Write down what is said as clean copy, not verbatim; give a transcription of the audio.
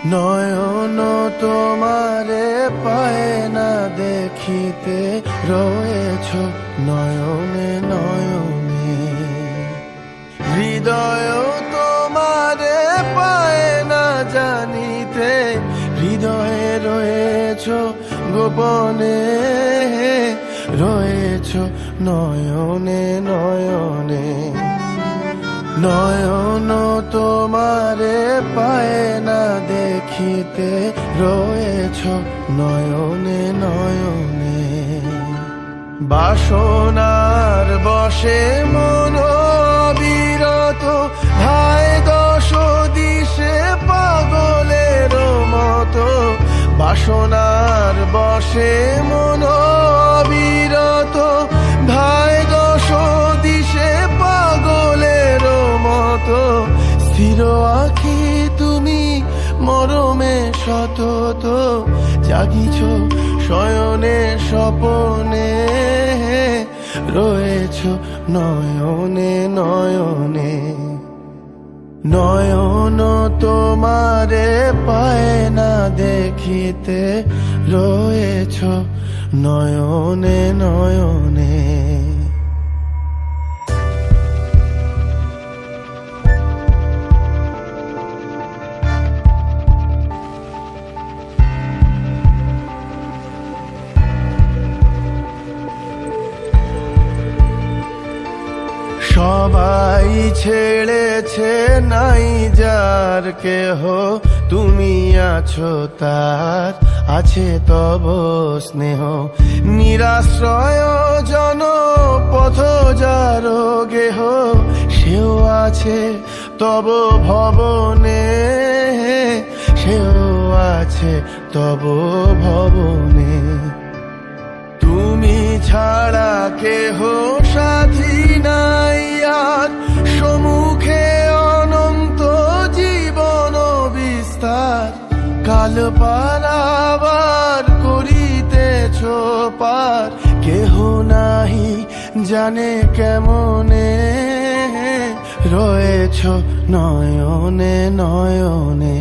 নয়ন তোমারে পায় না দেখিতে, রয়েছ নয়নে নয়নে। হৃদয় তোমারে পায় না জানিতে, হৃদয়ে রয়েছ গোপনে, রয়েছ নয়নে নয়নে। নয়ন তোমারে পায় না দেখিতে, রয়েছ নয়নে নয়নে। বাসনার বশে মন বিরত, ধায় দশ দিশে পাগলের মতো। বাসনার বশে মন বিরত, ধায় দশ দিশে পাগলের মতো। স্থির আঁখি তুমি মরমে সতত, জাগিছ শয়নে স্বপনে, রয়েছ নয়নে নয়নে। নয়ন তোমারে পায় না দেখিতে, রয়েছ নয়নে নয়নে। সবাই ছেড়েছে নাই যার কেহ, তুমি আছো তার, আছে তব স্নেহ। নিরাশ্রয় জন পথ যার গেহ, সেও আছে তব ভবনে, সেও আছে তব ভবনে। তুমি ছাড়া কেহ সাথী নাই আর, সম্মুখে অনন্ত জীবন বিস্তার। কাল পারাবার করিতেছ পার, কেহ নাহি জানে কেমনে, রয়েছ নয়নে নয়নে।